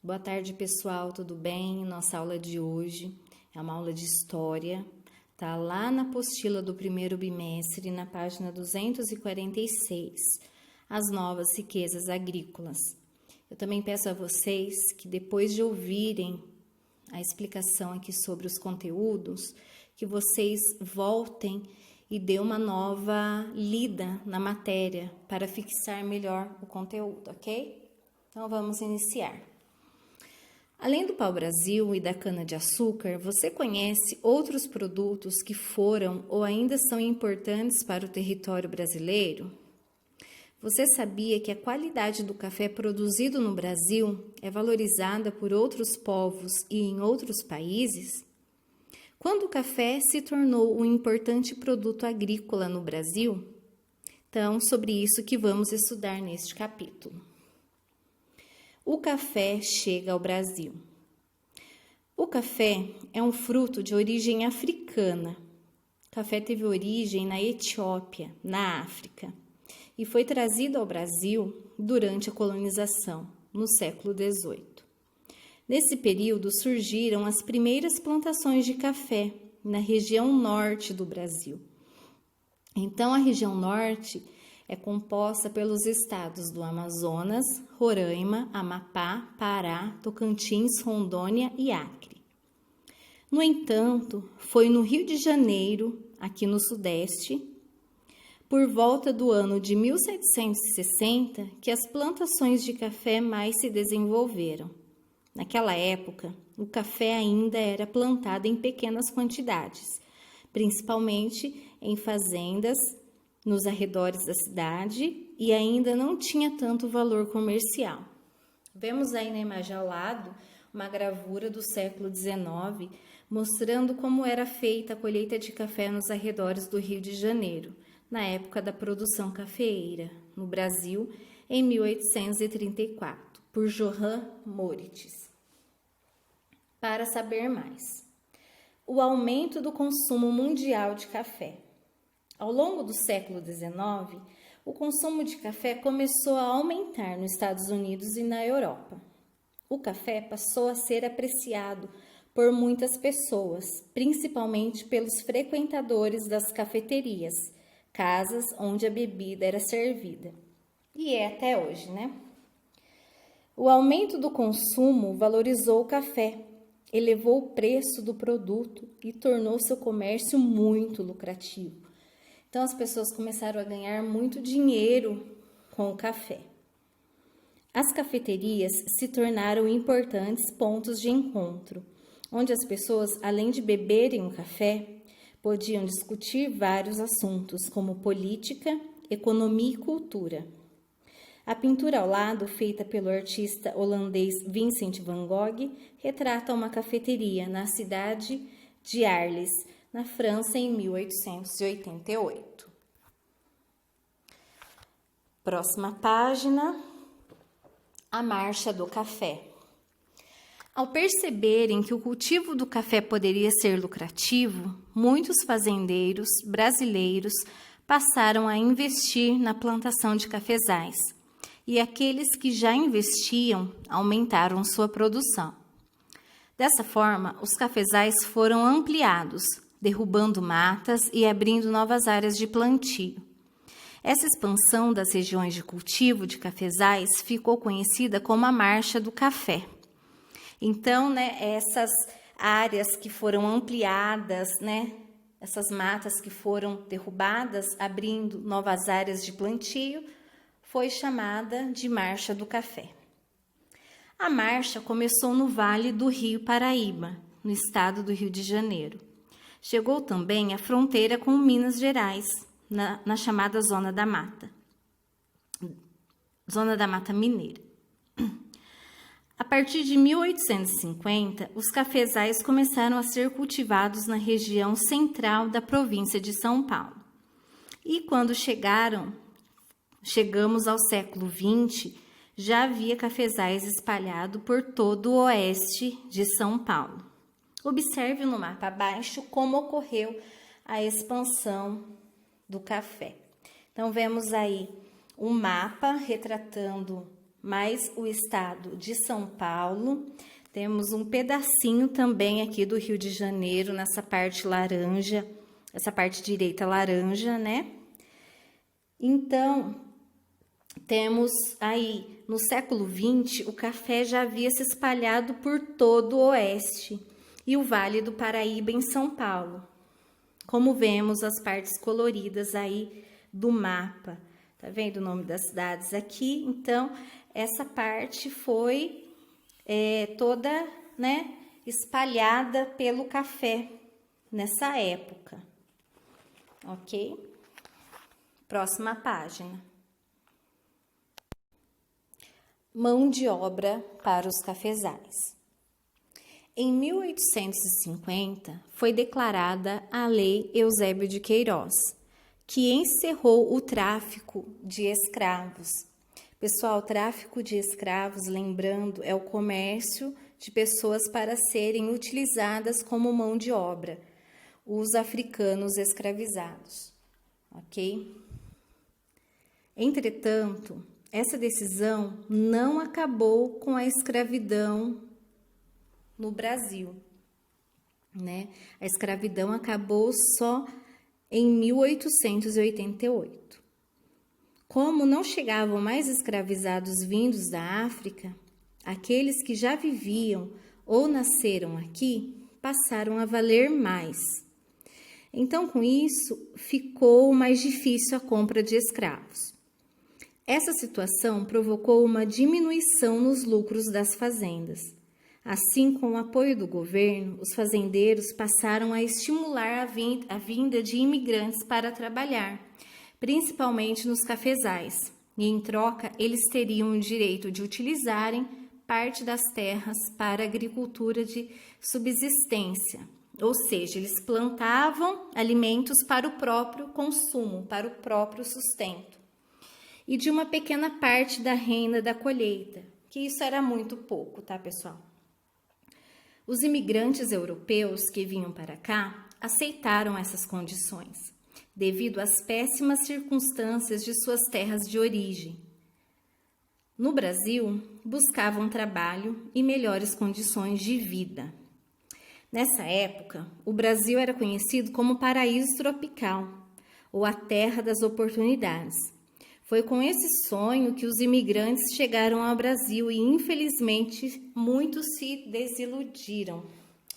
Boa tarde, pessoal, tudo bem? Nossa aula de hoje é uma aula de história, tá lá na apostila do primeiro bimestre, na página 246, as novas riquezas agrícolas. Eu também peço a vocês que depois de ouvirem a explicação aqui sobre os conteúdos, que vocês voltem e dê uma nova lida na matéria para fixar melhor o conteúdo, ok? Então vamos iniciar. Além do pau-brasil e da cana-de-açúcar, você conhece outros produtos que foram ou ainda são importantes para o território brasileiro? Você sabia que a qualidade do café produzido no Brasil é valorizada por outros povos e em outros países? Quando o café se tornou um importante produto agrícola no Brasil? Então, sobre isso que vamos estudar neste capítulo. O café chega ao Brasil. O café é um fruto de origem africana. O café teve origem na Etiópia, na África, e foi trazido ao Brasil durante a colonização, no século XVIII. Nesse período surgiram as primeiras plantações de café na região norte do Brasil. Então, a região norte é composta pelos estados do Amazonas, Roraima, Amapá, Pará, Tocantins, Rondônia e Acre. No entanto, foi no Rio de Janeiro, aqui no Sudeste, por volta do ano de 1760, que as plantações de café mais se desenvolveram. Naquela época, o café ainda era plantado em pequenas quantidades, principalmente em fazendas nos arredores da cidade e ainda não tinha tanto valor comercial. Vemos aí na imagem ao lado uma gravura do século XIX mostrando como era feita a colheita de café nos arredores do Rio de Janeiro, na época da produção cafeeira, no Brasil, em 1834, por Johann Moritz. Para saber mais, o aumento do consumo mundial de café. Ao longo do século XIX, o consumo de café começou a aumentar nos Estados Unidos e na Europa. O café passou a ser apreciado por muitas pessoas, principalmente pelos frequentadores das cafeterias, casas onde a bebida era servida. E é até hoje, né? O aumento do consumo valorizou o café, elevou o preço do produto e tornou seu comércio muito lucrativo. Então, as pessoas começaram a ganhar muito dinheiro com o café. As cafeterias se tornaram importantes pontos de encontro, onde as pessoas, além de beberem o café, podiam discutir vários assuntos, como política, economia e cultura. A pintura ao lado, feita pelo artista holandês Vincent van Gogh, retrata uma cafeteria na cidade de Arles, na França, em 1888. Próxima página, a marcha do café. Ao perceberem que o cultivo do café poderia ser lucrativo, muitos fazendeiros brasileiros passaram a investir na plantação de cafezais, e aqueles que já investiam aumentaram sua produção. Dessa forma, os cafezais foram ampliados, derrubando matas e abrindo novas áreas de plantio. Essa expansão das regiões de cultivo de cafezais ficou conhecida como a Marcha do Café. Então, essas áreas que foram ampliadas, essas matas que foram derrubadas, abrindo novas áreas de plantio, foi chamada de Marcha do Café. A marcha começou no Vale do Rio Paraíba, no estado do Rio de Janeiro. Chegou também à fronteira com Minas Gerais, na chamada Zona da Mata Mineira. A partir de 1850, os cafezais começaram a ser cultivados na região central da província de São Paulo. E quando chegamos ao século XX, já havia cafezais espalhados por todo o oeste de São Paulo. Observe no mapa abaixo como ocorreu a expansão do café. Então, vemos aí um mapa retratando mais o estado de São Paulo. Temos um pedacinho também aqui do Rio de Janeiro, nessa parte laranja, essa parte direita laranja, né? Então, temos aí, no século XX, o café já havia se espalhado por todo o oeste e o Vale do Paraíba em São Paulo. Como vemos as partes coloridas aí do mapa. Tá vendo o nome das cidades aqui? Então, essa parte foi toda, né, espalhada pelo café nessa época. Ok? Próxima página. Mão de obra para os cafezais. Em 1850, foi declarada a Lei Eusébio de Queiroz, que encerrou o tráfico de escravos. Pessoal, tráfico de escravos, lembrando, é o comércio de pessoas para serem utilizadas como mão de obra, os africanos escravizados, ok? Entretanto, essa decisão não acabou com a escravidão no Brasil, né? A escravidão acabou só em 1888. Como não chegavam mais escravizados vindos da África, aqueles que já viviam ou nasceram aqui passaram a valer mais. Então, com isso, ficou mais difícil a compra de escravos. Essa situação provocou uma diminuição nos lucros das fazendas. Assim, com o apoio do governo, os fazendeiros passaram a estimular a vinda de imigrantes para trabalhar, principalmente nos cafezais, e em troca eles teriam o direito de utilizarem parte das terras para agricultura de subsistência, ou seja, eles plantavam alimentos para o próprio consumo, para o próprio sustento, e de uma pequena parte da renda da colheita, que isso era muito pouco, tá, pessoal? Os imigrantes europeus que vinham para cá aceitaram essas condições, devido às péssimas circunstâncias de suas terras de origem. No Brasil, buscavam trabalho e melhores condições de vida. Nessa época, o Brasil era conhecido como paraíso tropical, ou a terra das oportunidades. Foi com esse sonho que os imigrantes chegaram ao Brasil e, infelizmente, muitos se desiludiram.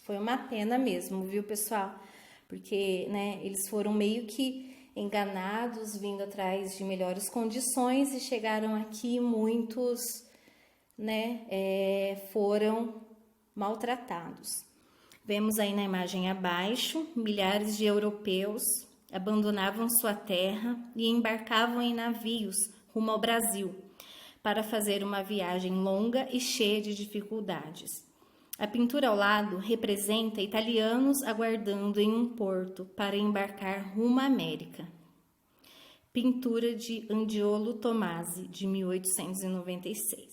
Foi uma pena mesmo, viu, pessoal? Porque, né, eles foram meio que enganados, vindo atrás de melhores condições e chegaram aqui e muitos, né, foram maltratados. Vemos aí na imagem abaixo, milhares de europeus abandonavam sua terra e embarcavam em navios rumo ao Brasil para fazer uma viagem longa e cheia de dificuldades. A pintura ao lado representa italianos aguardando em um porto para embarcar rumo à América. Pintura de Angiolo Tomasi, de 1896.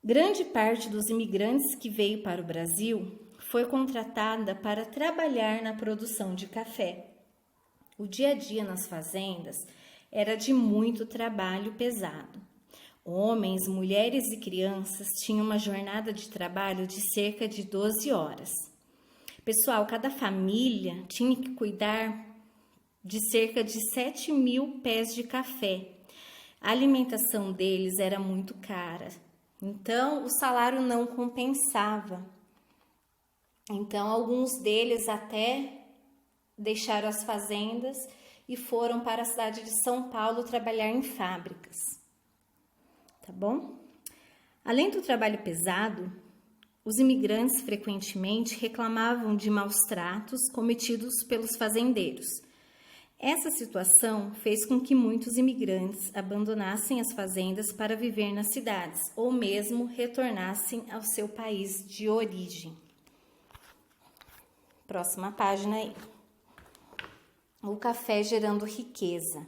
Grande parte dos imigrantes que veio para o Brasil foi contratada para trabalhar na produção de café. O dia a dia nas fazendas era de muito trabalho pesado. Homens, mulheres e crianças tinham uma jornada de trabalho de cerca de 12 horas. Pessoal, cada família tinha que cuidar de cerca de 7.000 pés de café. A alimentação deles era muito cara, então o salário não compensava. Então, alguns deles até deixaram as fazendas e foram para a cidade de São Paulo trabalhar em fábricas. Tá bom? Além do trabalho pesado, os imigrantes frequentemente reclamavam de maus tratos cometidos pelos fazendeiros. Essa situação fez com que muitos imigrantes abandonassem as fazendas para viver nas cidades ou mesmo retornassem ao seu país de origem. Próxima página aí. O café gerando riqueza.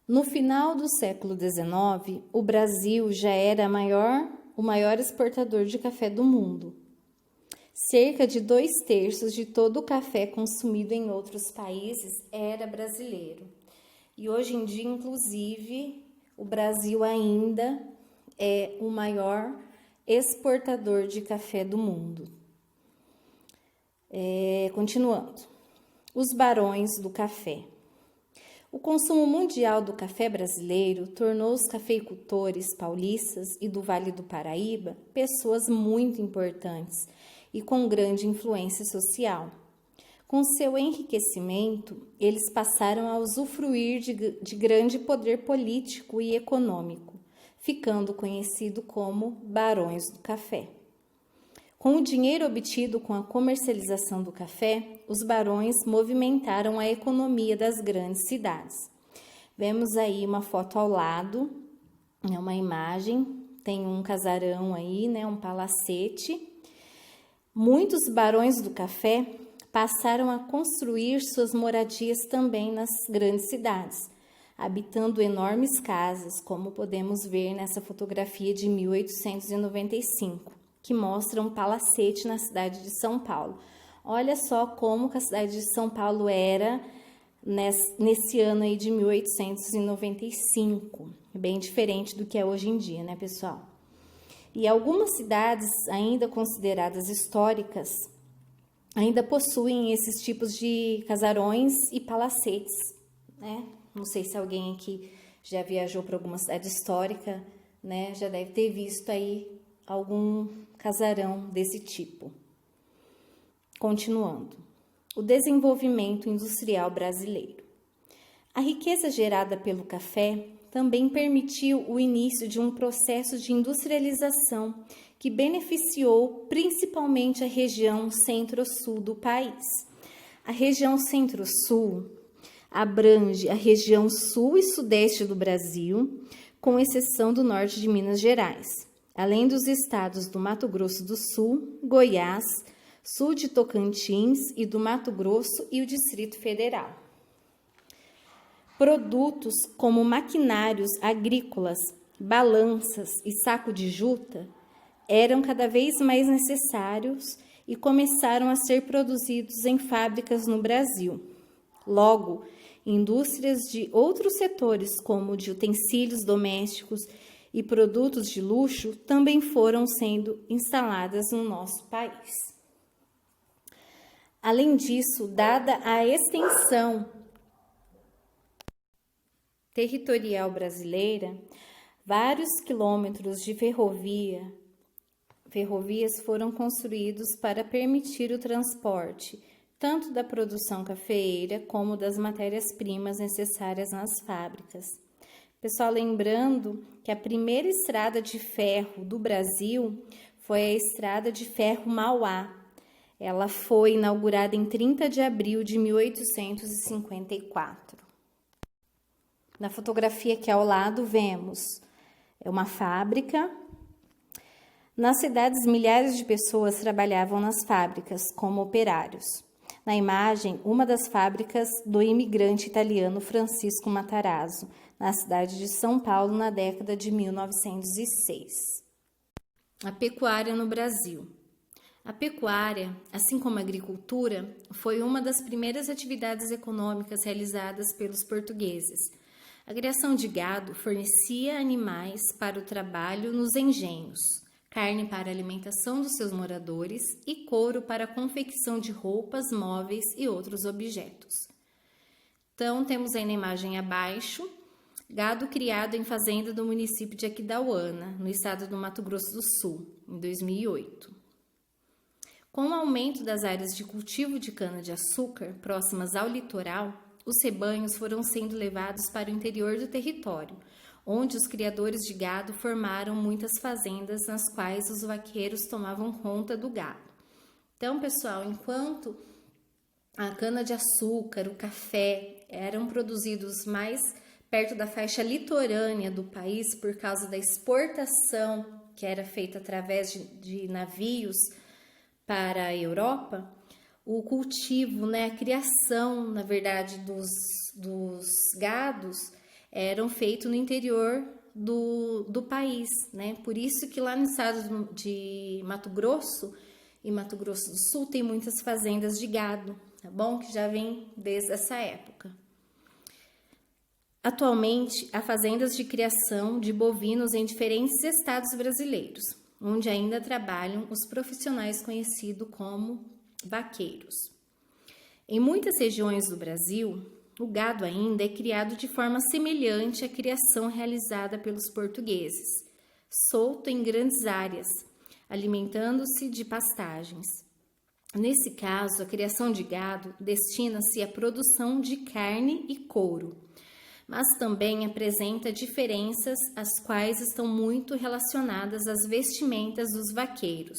No final do século XIX, o Brasil já era o maior exportador de café do mundo. Cerca de 2/3 de todo o café consumido em outros países era brasileiro. E hoje em dia, inclusive, o Brasil ainda é o maior exportador de café do mundo. Continuando. Os barões do café. O consumo mundial do café brasileiro tornou os cafeicultores paulistas e do Vale do Paraíba pessoas muito importantes e com grande influência social. Com seu enriquecimento, eles passaram a usufruir de grande poder político e econômico, ficando conhecido como barões do café. Com o dinheiro obtido com a comercialização do café, os barões movimentaram a economia das grandes cidades. Vemos aí uma foto ao lado, uma imagem, tem um casarão aí, um palacete. Muitos barões do café passaram a construir suas moradias também nas grandes cidades, habitando enormes casas, como podemos ver nessa fotografia de 1895, que mostra um palacete na cidade de São Paulo. Olha só como que a cidade de São Paulo era nesse ano aí de 1895, bem diferente do que é hoje em dia, né, pessoal? E algumas cidades ainda consideradas históricas ainda possuem esses tipos de casarões e palacetes, né? Não sei se alguém aqui já viajou para alguma cidade histórica, né? Já deve ter visto aí algum casarão desse tipo. Continuando. O desenvolvimento industrial brasileiro. A riqueza gerada pelo café também permitiu o início de um processo de industrialização que beneficiou principalmente a região centro-sul do país. A região centro-sul abrange a região sul e sudeste do Brasil, com exceção do norte de Minas Gerais, além dos estados do Mato Grosso do Sul, Goiás, sul de Tocantins e do Mato Grosso e o Distrito Federal. Produtos como maquinários agrícolas, balanças e saco de juta eram cada vez mais necessários e começaram a ser produzidos em fábricas no Brasil. Logo, indústrias de outros setores, como de utensílios domésticos e produtos de luxo, também foram sendo instaladas no nosso país. Além disso, dada a extensão territorial brasileira, vários quilômetros de ferrovias foram construídos para permitir o transporte tanto da produção cafeeira como das matérias-primas necessárias nas fábricas. Pessoal, lembrando que a primeira estrada de ferro do Brasil foi a Estrada de Ferro Mauá. Ela foi inaugurada em 30 de abril de 1854. Na fotografia aqui ao lado vemos uma fábrica. Nas cidades, milhares de pessoas trabalhavam nas fábricas como operários. Na imagem, uma das fábricas do imigrante italiano Francisco Matarazzo, na cidade de São Paulo, na década de 1906. A pecuária no Brasil. A pecuária, assim como a agricultura, foi uma das primeiras atividades econômicas realizadas pelos portugueses. A criação de gado fornecia animais para o trabalho nos engenhos, carne para a alimentação dos seus moradores e couro para a confecção de roupas, móveis e outros objetos. Então, temos aí na imagem abaixo, gado criado em fazenda do município de Aquidauana, no estado do Mato Grosso do Sul, em 2008. Com o aumento das áreas de cultivo de cana-de-açúcar próximas ao litoral, os rebanhos foram sendo levados para o interior do território, onde os criadores de gado formaram muitas fazendas nas quais os vaqueiros tomavam conta do gado. Então, pessoal, enquanto a cana-de-açúcar, o café eram produzidos mais perto da faixa litorânea do país por causa da exportação que era feita através de navios para a Europa, o cultivo, a criação, na verdade, dos gados eram feitos no interior do país, né? Por isso que lá no estado de Mato Grosso em Mato Grosso do Sul tem muitas fazendas de gado, tá bom? Que já vem desde essa época. Atualmente, há fazendas de criação de bovinos em diferentes estados brasileiros, onde ainda trabalham os profissionais conhecidos como vaqueiros. Em muitas regiões do Brasil, o gado ainda é criado de forma semelhante à criação realizada pelos portugueses, solto em grandes áreas, alimentando-se de pastagens. Nesse caso, a criação de gado destina-se à produção de carne e couro, mas também apresenta diferenças as quais estão muito relacionadas às vestimentas dos vaqueiros,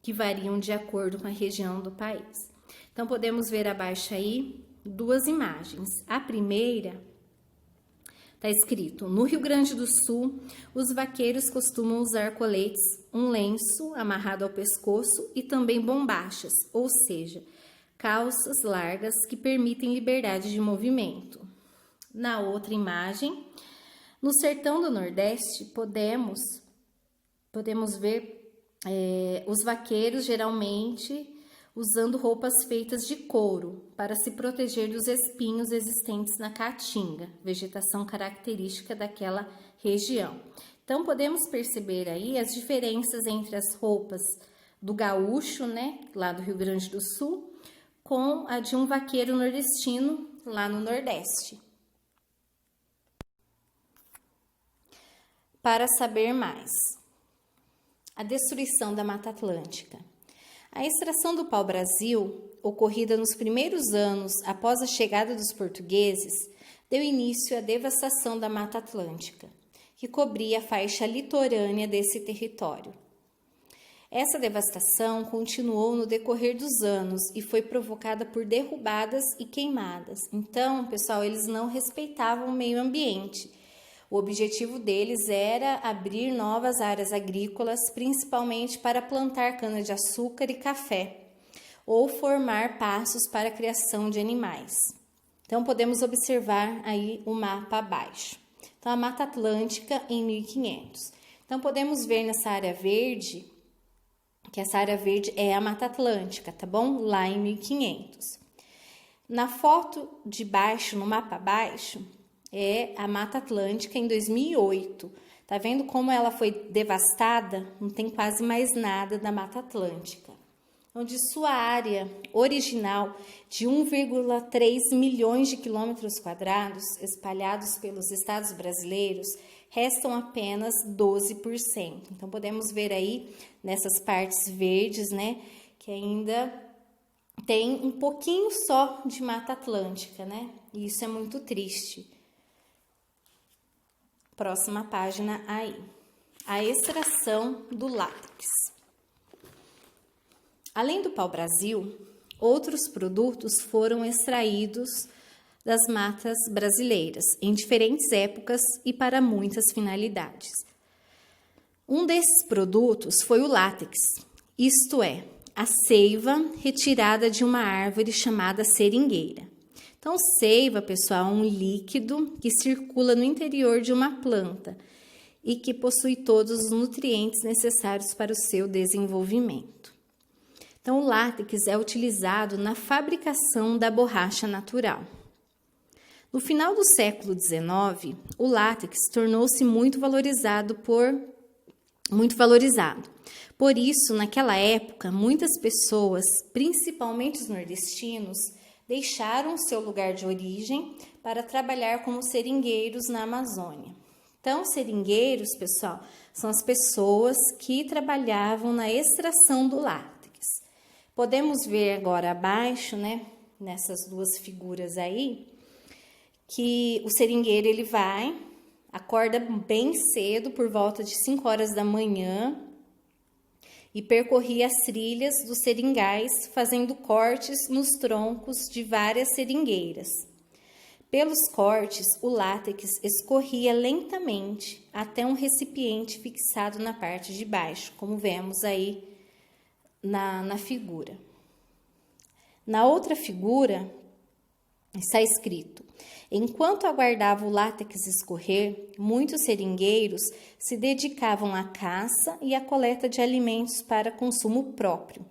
que variam de acordo com a região do país. Então, podemos ver abaixo aí duas imagens. A primeira está escrito: no Rio Grande do Sul, os vaqueiros costumam usar coletes, um lenço amarrado ao pescoço e também bombachas, ou seja, calças largas que permitem liberdade de movimento. Na outra imagem, no sertão do Nordeste, podemos ver os vaqueiros geralmente usando roupas feitas de couro para se proteger dos espinhos existentes na caatinga, vegetação característica daquela região. Então, podemos perceber aí as diferenças entre as roupas do gaúcho, né, lá do Rio Grande do Sul, com a de um vaqueiro nordestino lá no Nordeste. Para saber mais, a destruição da Mata Atlântica. A extração do pau-brasil, ocorrida nos primeiros anos após a chegada dos portugueses, deu início à devastação da Mata Atlântica, que cobria a faixa litorânea desse território. Essa devastação continuou no decorrer dos anos e foi provocada por derrubadas e queimadas. Então, pessoal, eles não respeitavam o meio ambiente. O objetivo deles era abrir novas áreas agrícolas, principalmente para plantar cana-de-açúcar e café, ou formar pastos para a criação de animais. Então, podemos observar aí o mapa abaixo. Então, a Mata Atlântica em 1500. Então, podemos ver nessa área verde, que essa área verde é a Mata Atlântica, tá bom? Lá em 1500. Na foto de baixo, no mapa abaixo, é a Mata Atlântica em 2008. Tá vendo como ela foi devastada? Não tem quase mais nada da Mata Atlântica. Onde sua área original de 1,3 milhões de quilômetros quadrados, espalhados pelos estados brasileiros, restam apenas 12%. Então, podemos ver aí nessas partes verdes, né, que ainda tem um pouquinho só de Mata Atlântica, né? E isso é muito triste. Próxima página aí. A extração do látex. Além do pau-brasil, outros produtos foram extraídos das matas brasileiras em diferentes épocas e para muitas finalidades. Um desses produtos foi o látex, isto é, a seiva retirada de uma árvore chamada seringueira. Então, seiva, pessoal, é um líquido que circula no interior de uma planta e que possui todos os nutrientes necessários para o seu desenvolvimento. Então, o látex é utilizado na fabricação da borracha natural. No final do século XIX, o látex tornou-se muito valorizado. Por isso, naquela época, muitas pessoas, principalmente os nordestinos, deixaram seu lugar de origem para trabalhar como seringueiros na Amazônia. Então, seringueiros, pessoal, são as pessoas que trabalhavam na extração do látex. Podemos ver agora abaixo, né, nessas duas figuras aí, que o seringueiro ele acorda bem cedo, por volta de 5 horas da manhã, e percorria as trilhas dos seringais, fazendo cortes nos troncos de várias seringueiras. Pelos cortes, o látex escorria lentamente até um recipiente fixado na parte de baixo, como vemos aí na figura. Na outra figura está escrito: enquanto aguardava o látex escorrer, muitos seringueiros se dedicavam à caça e à coleta de alimentos para consumo próprio.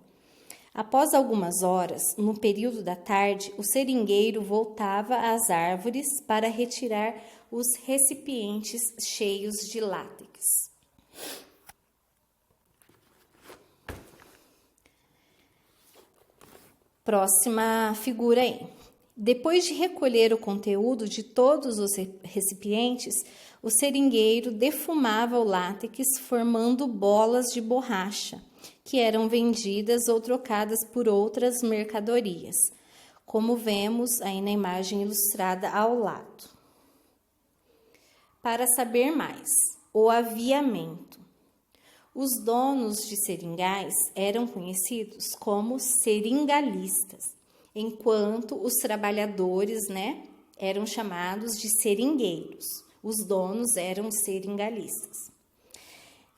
Após algumas horas, no período da tarde, o seringueiro voltava às árvores para retirar os recipientes cheios de látex. Próxima figura aí. Depois de recolher o conteúdo de todos os recipientes, o seringueiro defumava o látex formando bolas de borracha, que eram vendidas ou trocadas por outras mercadorias, como vemos aí na imagem ilustrada ao lado. Para saber mais, o aviamento. Os donos de seringais eram conhecidos como seringalistas, enquanto os trabalhadores, eram chamados de seringueiros. Os donos eram seringalistas.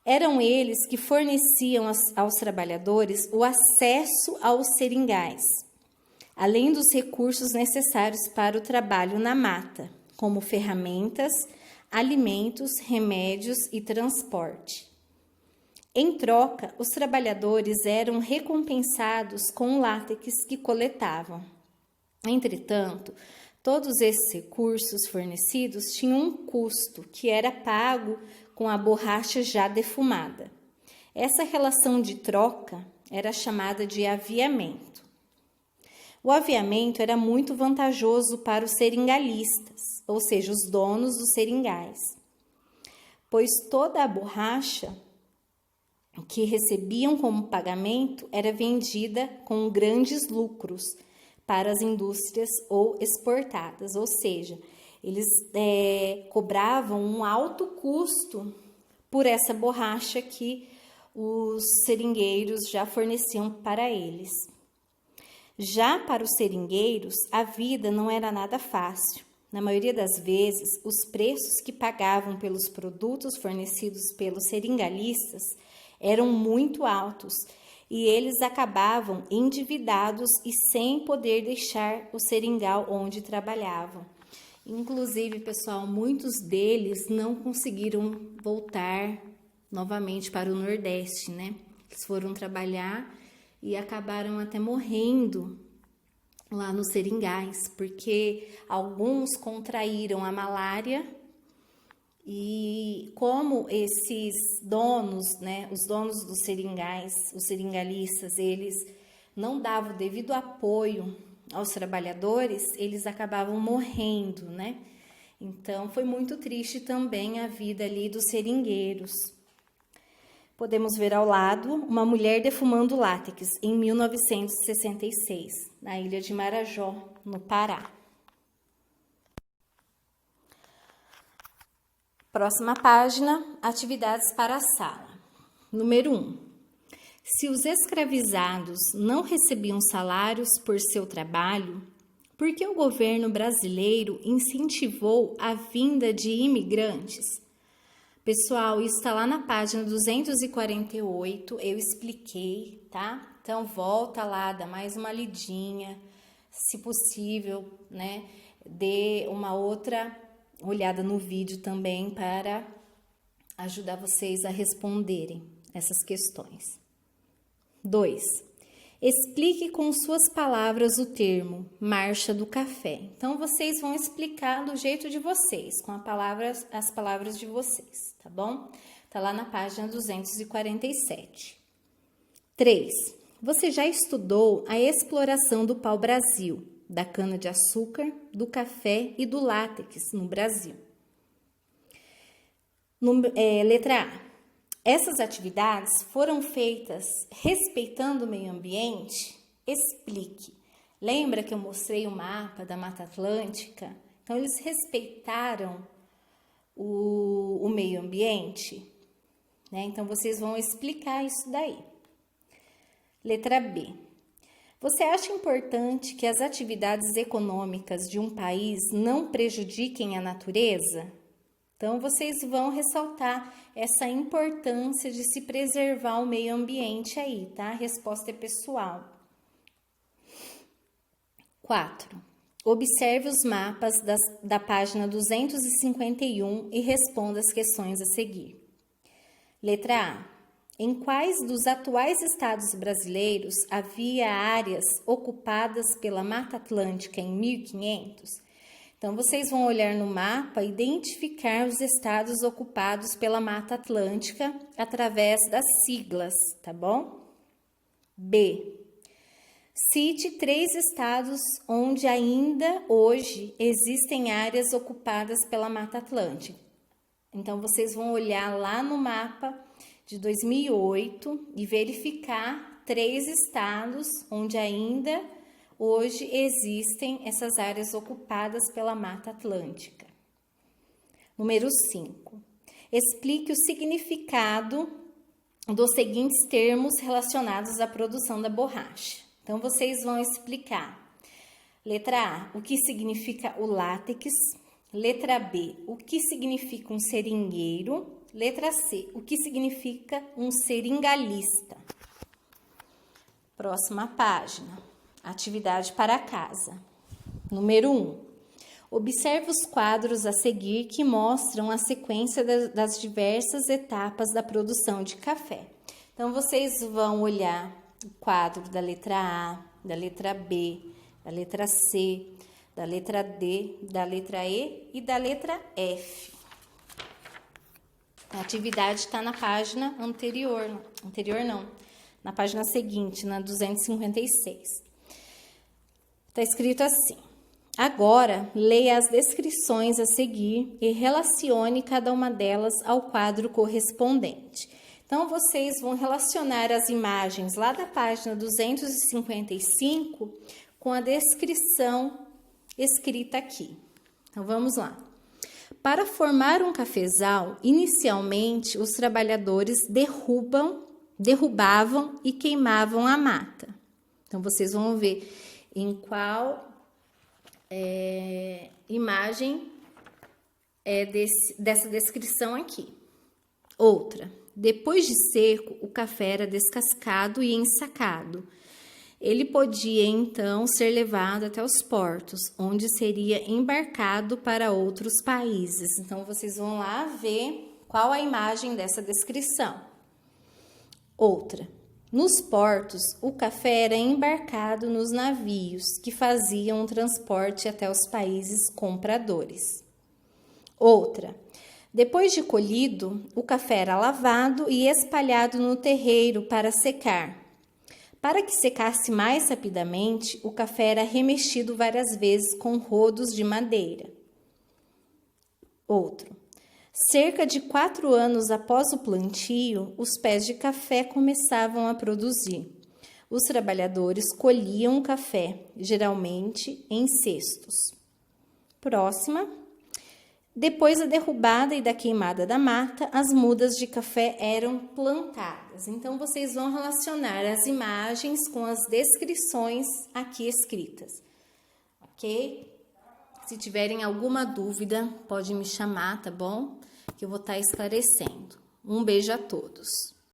Eram eles que forneciam aos trabalhadores o acesso aos seringais, além dos recursos necessários para o trabalho na mata, como ferramentas, alimentos, remédios e transporte. Em troca, os trabalhadores eram recompensados com o látex que coletavam. Entretanto, todos esses recursos fornecidos tinham um custo que era pago com a borracha já defumada. Essa relação de troca era chamada de aviamento. O aviamento era muito vantajoso para os seringalistas, ou seja, os donos dos seringais, pois toda a borracha que recebiam como pagamento era vendida com grandes lucros para as indústrias ou exportadas, ou seja, eles cobravam um alto custo por essa borracha que os seringueiros já forneciam para eles. Já para os seringueiros, a vida não era nada fácil. Na maioria das vezes, os preços que pagavam pelos produtos fornecidos pelos seringalistas eram muito altos e eles acabavam endividados e sem poder deixar o seringal onde trabalhavam. Inclusive, pessoal, muitos deles não conseguiram voltar novamente para o Nordeste, Eles foram trabalhar e acabaram até morrendo lá nos seringais, porque alguns contraíram a malária. E como esses donos, os donos dos seringais, os seringalistas, eles não davam o devido apoio aos trabalhadores, eles acabavam morrendo, Então, foi muito triste também a vida ali dos seringueiros. Podemos ver ao lado uma mulher defumando látex em 1966, na ilha de Marajó, no Pará. Próxima página, atividades para a sala. Número 1. Se os escravizados não recebiam salários por seu trabalho, por que o governo brasileiro incentivou a vinda de imigrantes? Pessoal, isso está lá na página 248, eu expliquei, tá? Então, volta lá, dá mais uma lidinha, se possível, dê uma outra olhada no vídeo também para ajudar vocês a responderem essas questões. 2. Explique com suas palavras o termo marcha do café. Então, vocês vão explicar do jeito de vocês, com as palavras de vocês, tá bom? Tá lá na página 247. 3. Você já estudou a exploração do pau-brasil, da cana-de-açúcar, do café e do látex no Brasil. Letra A. Essas atividades foram feitas respeitando o meio ambiente? Explique. Lembra que eu mostrei o mapa da Mata Atlântica? Então, eles respeitaram o meio ambiente? Então, vocês vão explicar isso daí. Letra B. Você acha importante que as atividades econômicas de um país não prejudiquem a natureza? Então, vocês vão ressaltar essa importância de se preservar o meio ambiente aí, tá? A resposta é pessoal. 4. Observe os mapas da página 251 e responda as questões a seguir. Letra A. em quais dos atuais estados brasileiros havia áreas ocupadas pela Mata Atlântica em 1500? Então, vocês vão olhar no mapa e identificar os estados ocupados pela Mata Atlântica através das siglas, tá bom? B. Cite 3 estados onde ainda hoje existem áreas ocupadas pela Mata Atlântica. Então, vocês vão olhar lá no mapa de 2008 e verificar 3 estados onde ainda hoje existem essas áreas ocupadas pela Mata Atlântica. Número 5. Explique o significado dos seguintes termos relacionados à produção da borracha. Então, vocês vão explicar. Letra A, o que significa o látex. Letra B, o que significa um seringueiro. Letra C, o que significa um seringalista. Próxima página. Atividade para casa. Número 1. Observe os quadros a seguir que mostram a sequência das diversas etapas da produção de café. Então, vocês vão olhar o quadro da letra A, da letra B, da letra C, da letra D, da letra E e da letra F. A atividade está na página anterior não, na página seguinte, na 256. Está escrito assim: agora, leia as descrições a seguir e relacione cada uma delas ao quadro correspondente. Então, vocês vão relacionar as imagens lá da página 255 com a descrição escrita aqui. Então, vamos lá. Para formar um cafezal, inicialmente os trabalhadores derrubavam e queimavam a mata. Então, vocês vão ver em qual imagem dessa descrição aqui. Outra. Depois de seco, o café era descascado e ensacado. Ele podia, então, ser levado até os portos, onde seria embarcado para outros países. Então, vocês vão lá ver qual a imagem dessa descrição. Outra. Nos portos, o café era embarcado nos navios, que faziam o transporte até os países compradores. Outra. Depois de colhido, o café era lavado e espalhado no terreiro para secar. Para que secasse mais rapidamente, o café era remexido várias vezes com rodos de madeira. Outro. Cerca de 4 anos após o plantio, os pés de café começavam a produzir. Os trabalhadores colhiam o café, geralmente em cestos. Próxima. Depois da derrubada e da queimada da mata, as mudas de café eram plantadas. Então, vocês vão relacionar as imagens com as descrições aqui escritas, ok? Se tiverem alguma dúvida, pode me chamar, tá bom? Que eu vou estar esclarecendo. Um beijo a todos.